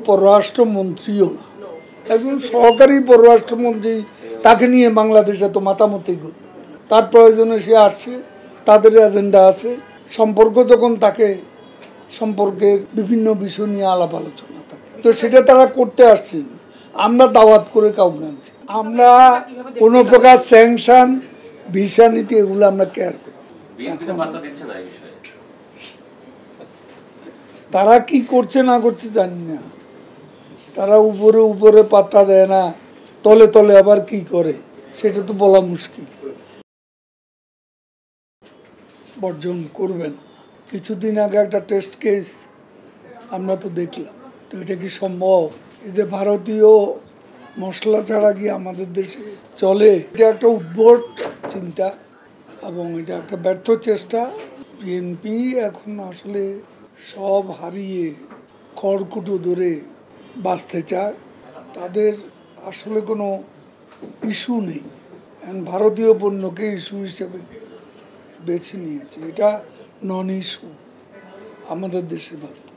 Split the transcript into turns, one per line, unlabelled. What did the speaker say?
পররাষ্ট্রমন্ত্রীও না, একজন সহকারী পররাষ্ট্রমন্ত্রী, তাকে নিয়ে বাংলাদেশে তো মাতামতি করবে। তার প্রয়োজনে সে আসছে, তাদের এজেন্ডা আছে, সম্পর্ক যখন তাকে সম্পর্কের বিভিন্ন বিষয় নিয়ে আলাপ আলোচনা থাকে, তো সেটা তারা করতে আসছে। আমরা দাওয়াত করে কাউকে আনছি, আমরা কোনো প্রকার স্যাংশন, ভিসা নীতি এগুলো আমরা কেয়ার করি। তারা কি করছে না করছে জানি না, তারা উপরে উপরে পাত্তা দেয় না, তলে তলে আবার কি করে সেটা তো বলা মুশকিল। বর্জন করবেন। কিছুদিন আগে একটা টেস্ট কেস আমরা তো দেখলাম, তো এটা কি সম্ভব? এই যে ভারতীয় মশলা ছাড়া কি আমাদের দেশে চলে? এটা একটা উদ্ভট চিন্তা এবং এটা একটা ব্যর্থ চেষ্টা। বিএনপি এখন আসলে সব হারিয়ে খড়কুটো ধরে বাঁচতে চায়, তাদের আসলে কোনো ইস্যু নেই। ভারতীয় পণ্যকে ইস্যু হিসেবে বেছে নিয়েছে, এটা নন ইস্যু আমাদের দেশে বাস্তব।